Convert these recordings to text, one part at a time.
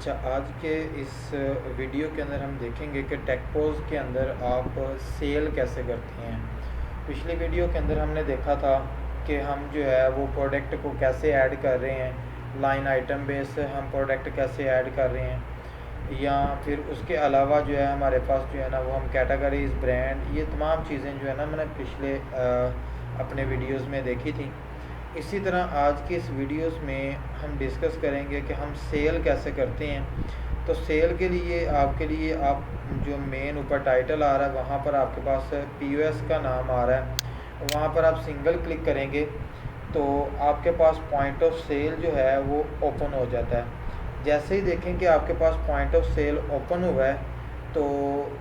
अच्छा, आज के इस वीडियो के अंदर हम देखेंगे कि टेकपोज के अंदर आप सेल कैसे करते हैं। पिछली वीडियो के अंदर हमने देखा था कि हम जो है वो प्रोडक्ट को कैसे ऐड कर रहे हैं, लाइन आइटम बेस हम प्रोडक्ट कैसे ऐड कर रहे हैं, या फिर उसके अलावा जो है हमारे पास जो है ना वो हम कैटेगरीज, ब्रांड, ये तमाम चीज़ें जो है ना मैंने पिछले अपने वीडियोज़ में देखी थी। इसी तरह आज की इस वीडियोस में हम डिस्कस करेंगे कि हम सेल कैसे करते हैं। तो सेल के लिए आपके लिए आप जो मेन ऊपर टाइटल आ रहा है वहाँ पर आपके पास पीओएस का नाम आ रहा है, वहाँ पर आप सिंगल क्लिक करेंगे तो आपके पास पॉइंट ऑफ सेल जो है वो ओपन हो जाता है। जैसे ही देखें कि आपके पास पॉइंट ऑफ सेल ओपन हुआ है तो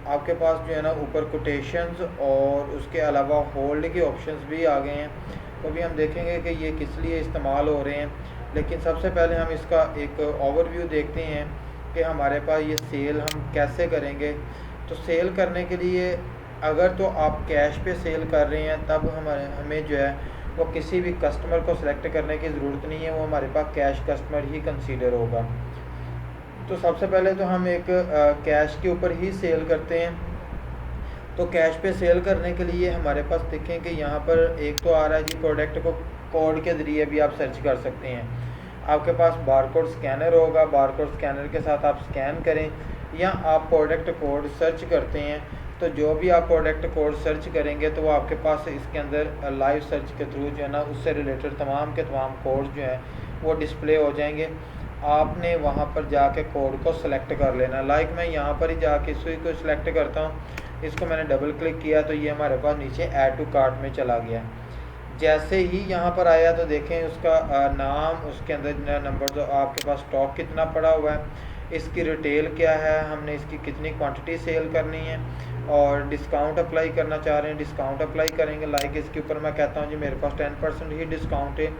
आपके पास जो है ना ऊपर कोटेशंस और उसके अलावा होल्ड के ऑप्शंस भी आ गए हैं। तो अभी हम देखेंगे कि ये किस लिए इस्तेमाल हो रहे हैं, लेकिन सबसे पहले हम इसका एक ओवरव्यू देखते हैं कि हमारे पास ये सेल हम कैसे करेंगे। तो सेल करने के लिए अगर तो आप कैश पे सेल कर रहे हैं तब हमें जो है वो किसी भी कस्टमर को सिलेक्ट करने की ज़रूरत नहीं है, वो हमारे पास कैश कस्टमर ही कंसीडर होगा। तो सबसे पहले तो हम एक कैश के ऊपर ही सेल करते हैं। तो कैश पे सेल करने के लिए हमारे पास देखें कि यहाँ पर एक तो आ रहा है जी, प्रोडक्ट को कोड के ज़रिए भी आप सर्च कर सकते हैं। आपके पास बारकोड स्कैनर होगा, बारकोड स्कैनर के साथ आप स्कैन करें, या आप प्रोडक्ट कोड सर्च करते हैं तो जो भी आप प्रोडक्ट कोड सर्च करेंगे तो वो आपके पास इसके अंदर लाइव सर्च के थ्रू जो है ना उससे रिलेटेड तमाम के तमाम कोड जो हैं वो डिस्प्ले हो जाएंगे। आपने वहाँ पर जाके कोड को सिलेक्ट कर लेना। लाइक मैं यहाँ पर ही जाके इसी को सिलेक्ट करता हूँ, इसको मैंने डबल क्लिक किया तो ये हमारे पास नीचे ऐड टू कार्ट में चला गया। जैसे ही यहाँ पर आया तो देखें उसका नाम, उसके अंदर नंबर, जो आपके पास स्टॉक कितना पड़ा हुआ है, इसकी रिटेल क्या है, हमने इसकी कितनी क्वांटिटी सेल करनी है, और डिस्काउंट अप्लाई करना चाह रहे हैं, डिस्काउंट अप्लाई करेंगे। लाइक इसके ऊपर मैं कहता हूँ जी मेरे पास 10% ही डिस्काउंट है,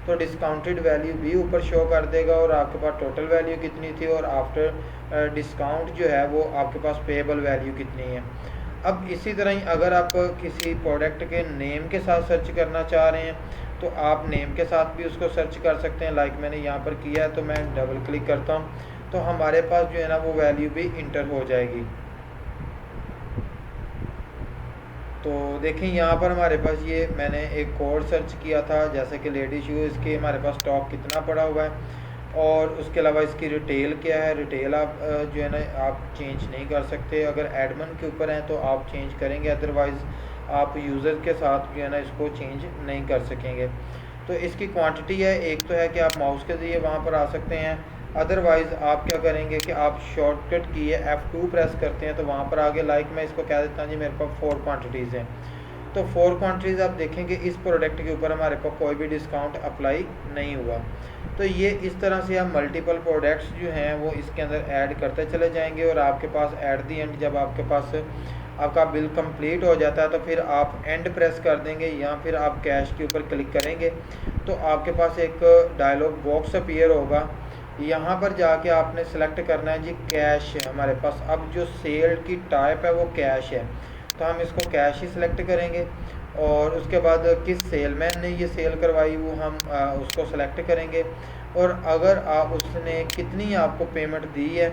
तो डिस्काउंटेड वैल्यू भी ऊपर शो कर देगा और आपके पास टोटल वैल्यू कितनी थी और आफ्टर डिस्काउंट जो है वो आपके पास पेएबल वैल्यू कितनी है। अब इसी तरह ही अगर आप किसी प्रोडक्ट के नेम के साथ सर्च करना चाह रहे हैं तो आप नेम के साथ भी उसको सर्च कर सकते हैं। लाइक मैंने यहाँ पर किया है तो मैं डबल क्लिक करता हूँ तो हमारे पास जो है ना वो वैल्यू भी इंटर हो जाएगी। तो देखें यहाँ पर हमारे पास ये मैंने एक कोड सर्च किया था, जैसे कि लेडी शूज़ के हमारे पास स्टॉक कितना पड़ा हुआ है और उसके अलावा इसकी रिटेल क्या है। रिटेल आप जो है ना आप चेंज नहीं कर सकते, अगर एडमिन के ऊपर हैं तो आप चेंज करेंगे, अदरवाइज़ आप यूज़र के साथ जो है ना इसको चेंज नहीं कर सकेंगे। तो इसकी क्वांटिटी है, एक तो है कि आप माउस के ज़रिए वहाँ पर आ सकते हैं, अदरवाइज़ आप क्या करेंगे कि आप शॉर्टकट की है F2 प्रेस करते हैं तो वहाँ पर आगे लाइक मैं इसको कह देता हूँ जी मेरे पास 4 क्वांटिटीज़ हैं। तो 4 क्वांटिटीज़ आप देखेंगे इस प्रोडक्ट के ऊपर हमारे पास कोई भी डिस्काउंट अप्लाई नहीं हुआ। तो ये इस तरह से आप मल्टीपल प्रोडक्ट्स जो हैं वो इसके अंदर ऐड करते चले जाएंगे और आपके पास एट दी एंड जब आपके पास आपका बिल कंप्लीट हो जाता है तो फिर आप एंड प्रेस कर देंगे या फिर आप कैश के ऊपर क्लिक करेंगे तो आपके पास एक डायलॉग बॉक्स अपीयर होगा। यहाँ पर जाके आपने सेलेक्ट करना है जी कैश है हमारे पास। अब जो सेल की टाइप है वो कैश है तो हम इसको कैश ही सिलेक्ट करेंगे और उसके बाद किस सेलमैन ने ये सेल करवाई वो हम उसको सेलेक्ट करेंगे और अगर आप उसने कितनी आपको पेमेंट दी है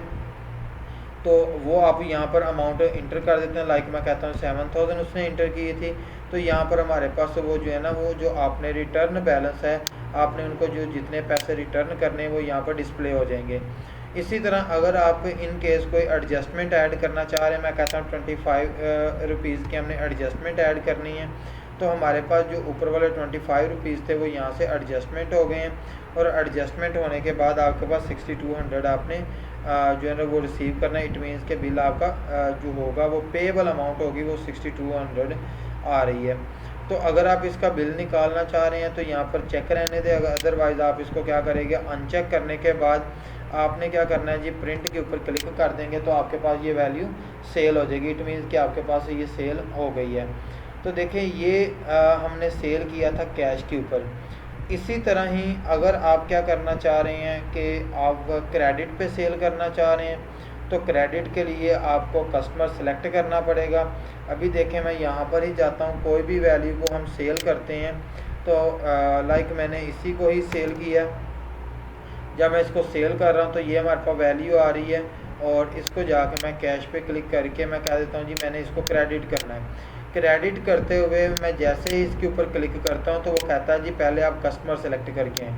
तो वो आप यहाँ पर अमाउंट इंटर कर देते हैं। लाइक मैं कहता हूँ 7000 उसने इंटर की थी तो यहाँ पर हमारे पास वो जो है ना वो जो आपने रिटर्न बैलेंस है आपने उनको जो जितने पैसे रिटर्न करने हैं वो यहाँ पर डिस्प्ले हो जाएंगे। इसी तरह अगर आप इन केस कोई एडजस्टमेंट ऐड करना चाह रहे हैं, मैं कहता हूँ 25 रुपीज़ की हमने एडजस्टमेंट ऐड करनी है तो हमारे पास जो ऊपर वाले 25 रुपीज़ थे वो यहाँ से एडजस्टमेंट हो गए हैं और एडजस्टमेंट होने के बाद आपके पास 6200 आपने जो है ना वो रिसीव करना है। इट मीन्स के बिल आपका जो होगा वो पेएबल अमाउंट होगी वो 6200 आ रही है। तो अगर आप इसका बिल निकालना चाह रहे हैं तो यहाँ पर चेक रहने दें, अदरवाइज़ आप इसको क्या करेंगे अनचेक करने के बाद आपने क्या करना है जी प्रिंट के ऊपर क्लिक कर देंगे तो आपके पास ये वैल्यू सेल हो जाएगी। इट मीन्स कि आपके पास ये सेल हो गई है। तो देखें ये हमने सेल किया था कैश के ऊपर। इसी तरह ही अगर आप क्या करना चाह रहे हैं कि आप क्रेडिट पे सेल करना चाह रहे हैं तो क्रेडिट के लिए आपको कस्टमर सेलेक्ट करना पड़ेगा। अभी देखें मैं यहाँ पर ही जाता हूँ, कोई भी वैल्यू को हम सेल करते हैं तो लाइक मैंने इसी को ही सेल किया। जब मैं इसको सेल कर रहा हूँ तो ये हमारे पास वैल्यू आ रही है, और इसको जाके मैं कैश पे क्लिक करके मैं कह देता हूँ जी मैंने इसको क्रेडिट करना है। क्रेडिट करते हुए मैं जैसे ही इसके ऊपर क्लिक करता हूँ तो वो कहता है जी पहले आप कस्टमर सेलेक्ट करके हैं,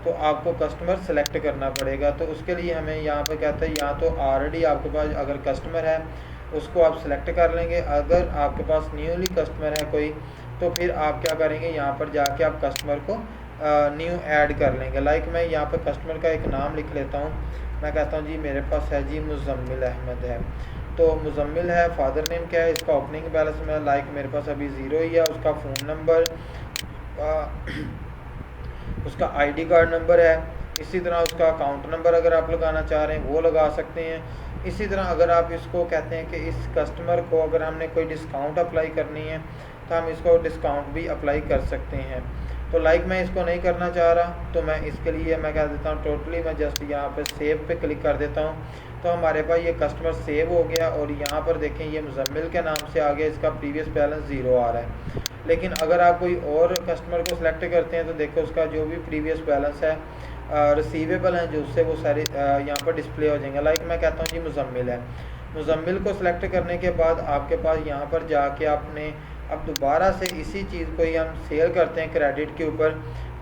तो आपको कस्टमर सेलेक्ट करना पड़ेगा। तो उसके लिए हमें यहाँ पर कहता है यहाँ तो ऑलरेडी आपके पास अगर कस्टमर है उसको आप सेलेक्ट कर लेंगे, अगर आपके पास न्यूली कस्टमर है कोई तो फिर आप क्या करेंगे यहाँ पर जाके आप कस्टमर को न्यू ऐड कर लेंगे। लाइक मैं यहाँ पर कस्टमर का एक नाम लिख लेता हूँ, मैं कहता हूँ जी मेरे पास है जी मुजम्मिल अहमद है, तो मुजम्मिल है, फादर नेम क्या है, इसका ओपनिंग बैलेंस में लाइक मेरे पास अभी 0 ही है, उसका फ़ोन नंबर उसका आईडी कार्ड नंबर है, इसी तरह उसका अकाउंट नंबर अगर आप लगाना चाह रहे हैं वो लगा सकते हैं। इसी तरह अगर आप इसको कहते हैं कि इस कस्टमर को अगर हमने कोई डिस्काउंट अप्लाई करनी है तो हम इसको डिस्काउंट भी अप्लाई कर सकते हैं। तो लाइक मैं इसको नहीं करना चाह रहा तो मैं इसके लिए मैं कह देता हूँ टोटली, मैं जस्ट यहाँ पर सेव पे क्लिक कर देता हूँ, तो हमारे पास ये कस्टमर सेव हो गया। और यहाँ पर देखें ये मुजम्मिल के नाम से आ गया, इसका प्रीवियस बैलेंस 0 आ रहा है। लेकिन अगर आप कोई और कस्टमर को सिलेक्ट करते हैं तो देखो उसका जो भी प्रीवियस बैलेंस है रिसीवेबल हैं जो उससे वो सारे यहाँ पर डिस्प्ले हो जाएंगे। लाइक मैं कहता हूँ जी मुजम्मिल है, मुजम्मिल को सिलेक्ट करने के बाद आपके पास यहाँ पर जाके आपने अब दोबारा से इसी चीज़ को ही हम सेल करते हैं क्रेडिट के ऊपर,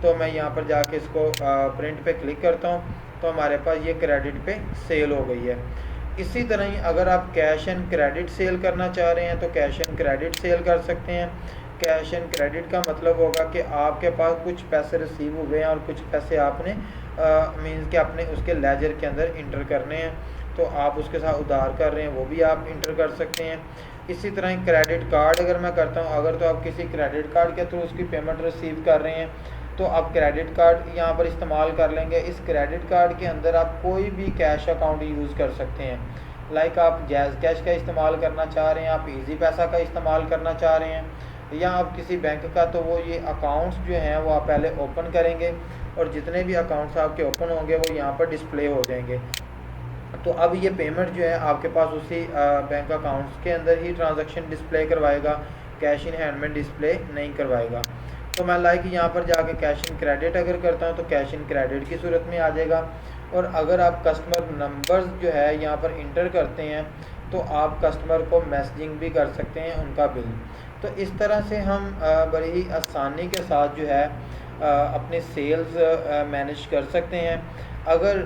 तो मैं यहाँ पर जाके इसको प्रिंट पे क्लिक करता हूँ तो हमारे पास ये क्रेडिट पे सेल हो गई है। इसी तरह ही अगर आप कैश एंड क्रेडिट सेल करना चाह रहे हैं तो कैश एंड क्रेडिट सेल कर सकते हैं। कैश एंड क्रेडिट का मतलब होगा कि आपके पास कुछ पैसे रिसीव हुए हैं और कुछ पैसे आपने मीन्स कि आपने उसके लेजर के अंदर इंटर करने हैं, तो आप उसके साथ उधार कर रहे हैं वो भी आप इंटर कर सकते हैं। इसी तरह क्रेडिट कार्ड अगर मैं करता हूँ, अगर तो आप किसी क्रेडिट कार्ड के थ्रू उसकी पेमेंट रिसीव कर रहे हैं तो आप क्रेडिट कार्ड यहाँ पर इस्तेमाल कर लेंगे। इस क्रेडिट कार्ड के अंदर आप कोई भी कैश अकाउंट यूज़ कर सकते हैं। लाइक आप जैज़ कैश का इस्तेमाल करना चाह रहे हैं, आप इजी पैसा का इस्तेमाल करना चाह रहे हैं, या आप किसी बैंक का, तो वो ये अकाउंट्स जो हैं वो आप पहले ओपन करेंगे और जितने भी अकाउंट्स आपके ओपन होंगे वो यहाँ पर डिस्प्ले हो जाएंगे। तो अब ये पेमेंट जो है आपके पास उसी बैंक अकाउंट्स के अंदर ही ट्रांजैक्शन डिस्प्ले करवाएगा, कैश इन हैंड में डिस्प्ले नहीं करवाएगा। तो मैं लाइक यहाँ पर जाके कैश इन क्रेडिट अगर करता हूँ तो कैश इन क्रेडिट की सूरत में आ जाएगा। और अगर आप कस्टमर नंबर्स जो है यहाँ पर इंटर करते हैं तो आप कस्टमर को मैसेजिंग भी कर सकते हैं उनका बिल। तो इस तरह से हम बड़ी ही आसानी के साथ जो है अपनी सेल्स मैनेज कर सकते हैं। अगर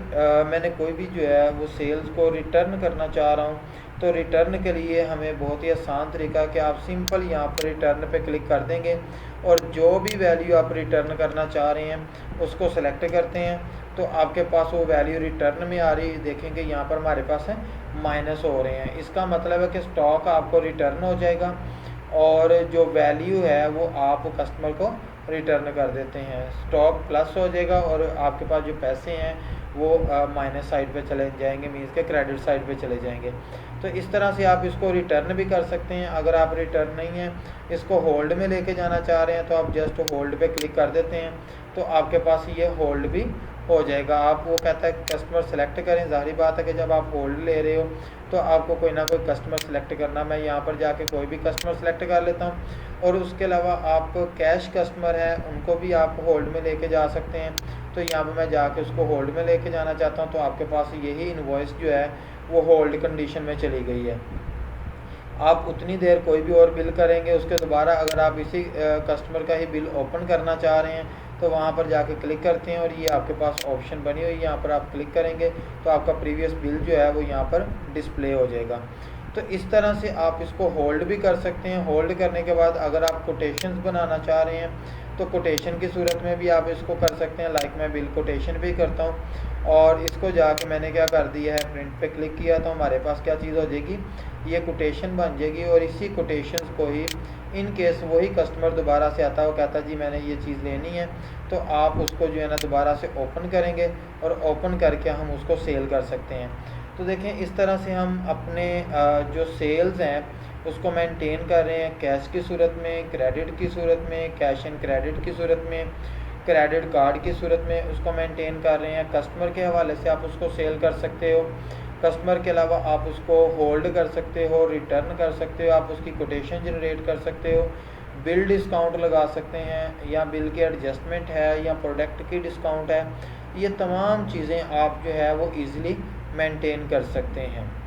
मैंने कोई भी जो है वो सेल्स को रिटर्न करना चाह रहा हूँ तो रिटर्न के लिए हमें बहुत ही आसान तरीका कि आप सिंपल यहाँ पर रिटर्न पे क्लिक कर देंगे और जो भी वैल्यू आप रिटर्न करना चाह रहे हैं उसको सेलेक्ट करते हैं तो आपके पास वो वैल्यू रिटर्न में आ रही है। देखेंगे यहाँ पर हमारे पास है माइनस हो रहे हैं, इसका मतलब है कि स्टॉक आपको रिटर्न हो जाएगा और जो वैल्यू है वो आप कस्टमर को रिटर्न कर देते हैं, स्टॉक प्लस हो जाएगा और आपके पास जो पैसे हैं वो माइनस साइड पे चले जाएंगे, मीन्स के क्रेडिट साइड पे चले जाएंगे। तो इस तरह से आप इसको रिटर्न भी कर सकते हैं। अगर आप रिटर्न नहीं है इसको होल्ड में लेके जाना चाह रहे हैं तो आप जस्ट होल्ड पे क्लिक कर देते हैं तो आपके पास ये होल्ड भी हो जाएगा। आप वो कहता है कस्टमर सेलेक्ट करें, ज़ाहिर बात है कि जब आप होल्ड ले रहे हो तो आपको कोई ना कोई कस्टमर सेलेक्ट करना। मैं यहाँ पर जाके कोई भी कस्टमर सेलेक्ट कर लेता हूँ और उसके अलावा आप कैश कस्टमर हैं उनको भी आप होल्ड में लेके जा सकते हैं। तो यहाँ पर मैं जाके उसको होल्ड में लेके जाना चाहता हूँ तो आपके पास यही इनवॉइस जो है वो होल्ड कंडीशन में चली गई है। आप उतनी देर कोई भी और बिल करेंगे उसके दोबारा अगर आप इसी कस्टमर का ही बिल ओपन करना चाह रहे हैं तो वहाँ पर जाके क्लिक करते हैं और ये आपके पास ऑप्शन बनी हुई है, यहाँ पर आप क्लिक करेंगे तो आपका प्रीवियस बिल जो है वो यहाँ पर डिस्प्ले हो जाएगा। तो इस तरह से आप इसको होल्ड भी कर सकते हैं। होल्ड करने के बाद अगर आप कोटेशंस बनाना चाह रहे हैं तो कोटेशन की सूरत में भी आप इसको कर सकते हैं। लाइक मैं बिल कोटेशन भी करता हूँ और इसको जाके मैंने क्या कर दिया है प्रिंट पे क्लिक किया तो हमारे पास क्या चीज़ हो जाएगी, ये कोटेशन बन जाएगी। और इसी कोटेशंस को ही इन केस वही कस्टमर दोबारा से आता है वो कहता है जी मैंने ये चीज़ लेनी है तो आप उसको जो है ना दोबारा से ओपन करेंगे और ओपन करके हम उसको सेल कर सकते हैं। तो देखें इस तरह से हम अपने जो सेल्स हैं उसको मेंटेन कर रहे हैं कैश की सूरत में, क्रेडिट की सूरत में, कैश एंड क्रेडिट की सूरत में, क्रेडिट कार्ड की सूरत में उसको मेंटेन कर रहे हैं। कस्टमर के हवाले से आप उसको सेल कर सकते हो, कस्टमर के अलावा आप उसको होल्ड कर सकते हो, रिटर्न कर सकते हो, आप उसकी कोटेशन जनरेट कर सकते हो, बिल डिस्काउंट लगा सकते हैं या बिल की एडजस्टमेंट है या प्रोडक्ट की डिस्काउंट है। ये तमाम चीज़ें आप जो है वो ईज़िली मेंटेन कर सकते हैं।